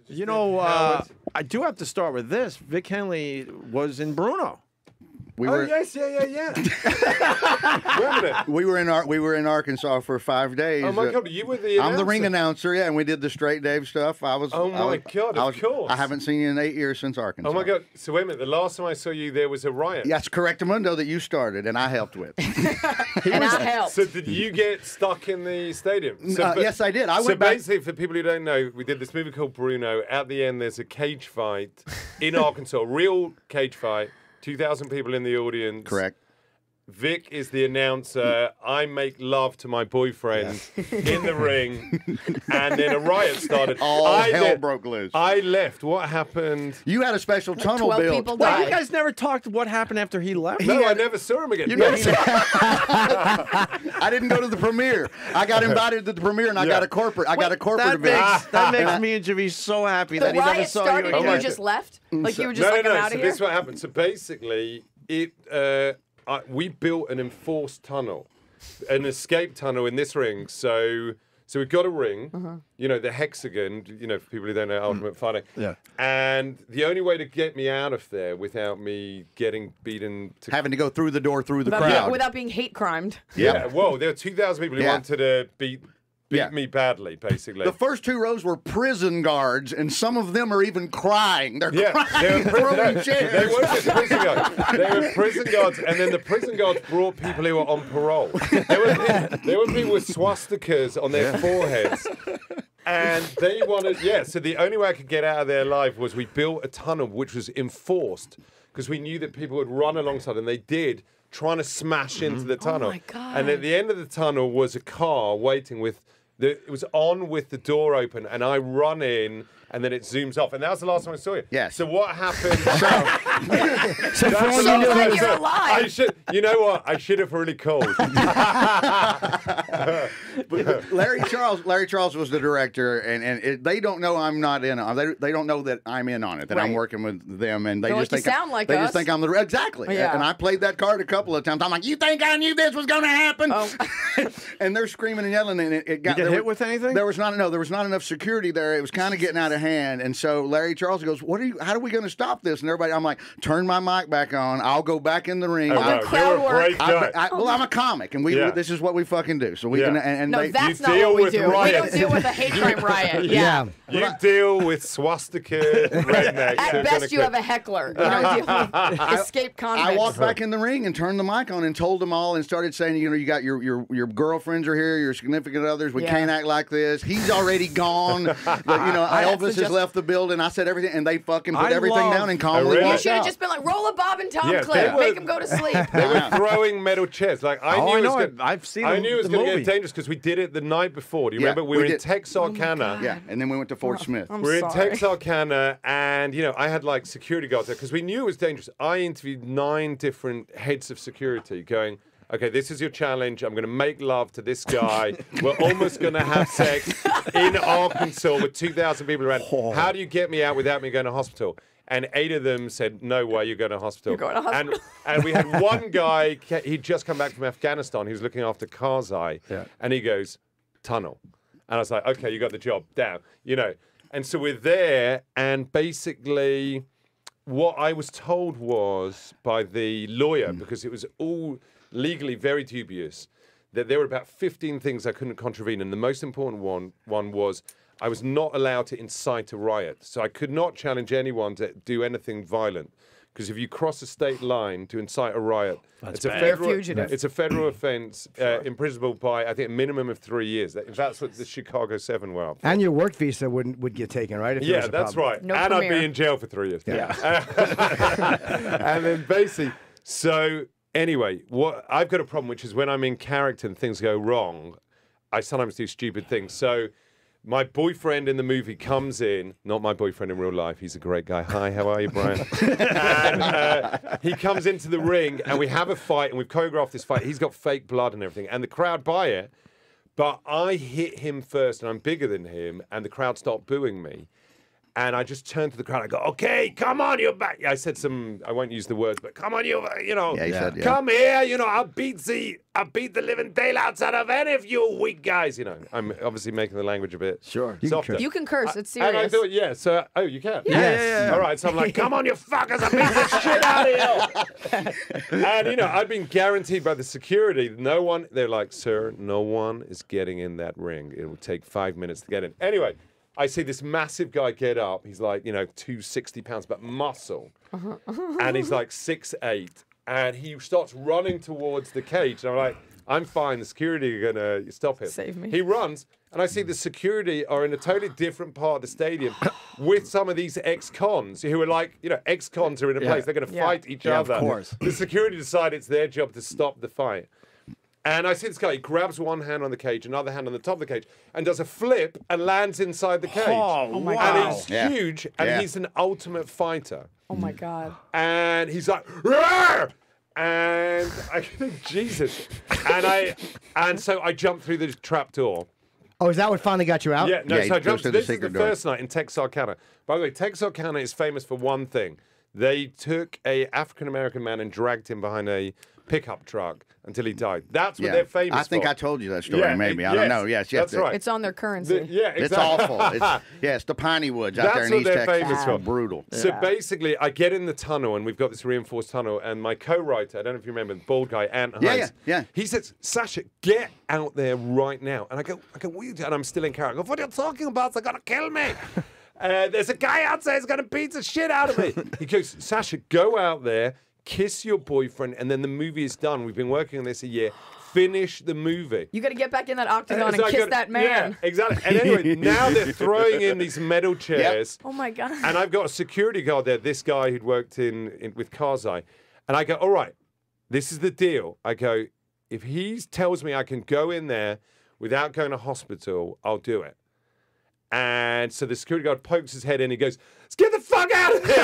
You know, I do have to start with this. Vic Henley was in Bruno. Yes, yeah. Wait a minute. We were in Arkansas for 5 days. Oh my God, you were the announcer. I'm the ring announcer, yeah, and we did the Straight Dave stuff. Oh my God, of course. I haven't seen you in 8 years since Arkansas. Oh my God. So wait a minute. The last time I saw you, there was a riot. That's Correctamundo that you started, and I helped with. And I helped. So did you get stuck in the stadium? Yes, I did. So basically, for people who don't know, we did this movie called Bruno. At the end, there's a cage fight in Arkansas, real cage fight. 2,000 people in the audience. Correct. Vic is the announcer. I make love to my boyfriend in the ring, and then a riot started. All hell broke loose. I left. What happened? You had a special tunnel 12 built. people Well, died. you guys never talked what happened after he left. No, I never saw him again. I didn't go to the premiere. I got invited to the premiere, and I got a corporate. event. That makes me and Javi so happy that he never riot saw started you and again. you just left? Like you were just like, I'm out So of this is here? what happened. So basically, we built an enforced tunnel, an escape tunnel in this ring. So we've got a ring, you know, the hexagon, you know, for people who don't know Ultimate Fighting. Yeah. And the only way to get me out of there without me getting beaten to Having to go through the door through the crowd. Without being hate crimed. Yeah, well, there were 2,000 people who wanted to beat me badly, basically. The first 2 rows were prison guards, and some of them are even crying. They're Yeah, crying, throwing chairs. They were just prison guards. They were prison guards, and then the prison guards brought people who were on parole. There were people with swastikas on their foreheads. And they wanted, so the only way I could get out of there alive was we built a tunnel which was enforced, because we knew that people would run alongside, and they did, trying to smash into the tunnel. Oh my God. And at the end of the tunnel was a car waiting with, it was on with the door open, and I run in, and then it zooms off. And that was the last time I saw you. Yes. So what happened? So glad you're alive. You know what? I should have really called. Larry Charles was the director, and they don't know I'm not in on it. They don't know that I'm in on it, that I'm working with them, and they just think they just think I'm the exactly. Yeah. And I played that card a couple of times. I'm like, you think I knew this was going to happen? Oh. And they're screaming and yelling, and it got You get hit with anything? There was not enough security there. It was kind of getting out of hand, and so Larry Charles goes, how are we going to stop this? And everybody, I'm like, turn my mic back on. I'll go back in the ring. You're a great guy. I'm a comic, and this is what we fucking do. So we can. And No, they, that's you not deal what we with do. riots. We don't deal with a hate crime riot. Yeah. You deal with swastika rednecks. At best, you have a heckler. You don't deal with escape convicts. I walked back in the ring and turned the mic on and told them all and started saying, you got your girlfriends are here, your significant others. We can't act like this. He's already gone. Elvis has left the building. I said everything, and they fucking put everything down and calmly really? You walked should have out. just been like, roll a Bob and Tom Yeah, clip. they were- Make him go to sleep. They were throwing metal chairs. Like I knew it. I've seen I knew it was the going to movie. get dangerous because we did it the night before. Do you Yeah, remember? We we were in did. Texarkana. Yeah, and then we went to Fort Smith. I'm We're in sorry. Texarkana, and I had like security guards there because we knew it was dangerous. I interviewed 9 different heads of security, going, "Okay, this is your challenge. I'm going to make love to this guy. We're almost going to have sex in Arkansas with 2,000 people around. How do you get me out without me going to hospital?" And 8 of them said, "No way, you're going to hospital." You're going to hospital. And we had one guy, he'd just come back from Afghanistan. He was looking after Karzai. Yeah. And he goes, "Tunnel." And I was like, "Okay, you got the job. Down." And so we're there, and basically what I was told was by the lawyer, because it was all legally very dubious, that there were about 15 things I couldn't contravene. And the most important one was I was not allowed to incite a riot. So I could not challenge anyone to do anything violent. Because if you cross a state line to incite a riot, it's a federal offense, imprisonable by, I think, a minimum of 3 years. That's what the Chicago 7 were up for. And your work visa would get taken, right? If there was a that's problem. right. No and I'd premiere. be in jail for 3 years. Yeah. And then basically, so anyway, what I've got a problem, which is when I'm in character and things go wrong, I sometimes do stupid things. So my boyfriend in the movie comes in, not my boyfriend in real life. He's a great guy. Hi, how are you, Brian? And he comes into the ring, and we have a fight, and we've choreographed this fight. He's got fake blood and everything, and the crowd buy it. But I hit him first, and I'm bigger than him, and the crowd start booing me. And I just turned to the crowd. I go, okay, come on, you're back. I said I won't use the words, but come on, you know, Yeah, he said, yeah. come here. You know, I'll beat the living daylights out of any of you weak guys. You know, I'm obviously making the language a bit softer. You can curse. It's And I serious. thought, yeah, so, oh, you can? Yeah. All right, so I'm like, come on, you fuckers, I beat the shit out of you. And, you know, I'd been guaranteed by the security, they're like, sir, no one is getting in that ring. It will take 5 minutes to get in. Anyway, I see this massive guy get up. He's like, you know, 260 pounds, but muscle. And he's like 6'8". And he starts running towards the cage. And I'm like, I'm fine. The security are going to stop him. Save me. He runs. And I see the security are in a totally different part of the stadium with some of these ex-cons who are like, you know, ex-cons are in a place. They're going to fight each other. Of course. The security decide it's their job to stop the fight. And I see this guy, he grabs one hand on the cage, another hand on the top of the cage, and does a flip and lands inside the cage. Oh, my And God. he's huge, and he's an ultimate fighter. Oh my God. And he's like, "Roar!" And I think, Jesus. And so I jumped through the trap door. Oh, is that what finally got you out? Yeah, no, Yeah, so I he goes jumped. through the This is the secret door. first night in Texarkana. By the way, Texarkana is famous for one thing. They took a African-American man and dragged him behind a pickup truck until he died. That's what they're famous for. I think I told you that story, Yeah, maybe. I don't know. Yes, that's right. It's on their currency. Yeah, exactly. It's awful. It's the piney woods out there That's in what East they're Texas. famous for. Brutal. So basically, I get in the tunnel, and we've got this reinforced tunnel, and my co-writer, I don't know if you remember, the bald guy, Ant Hines, Yeah. he says, Sacha, get out there right now. And I go, what are you doing? And I'm still in character. I go, what are you talking about? They're going to kill me. There's a guy outside who's going to beat the shit out of me. He goes, Sacha, go out there, kiss your boyfriend, and then the movie is done. We've been working on this a year. Finish the movie. You got to get back in that octagon So and I kiss go, that man. Yeah, exactly. And anyway, now they're throwing in these metal chairs. Oh my God. And I've got a security guard there, this guy who'd worked in with Karzai. And I go, all right, this is the deal. I go, if he tells me I can go in there without going to hospital, I'll do it. And so the security guard pokes his head in. He goes, let's get the fuck out of here.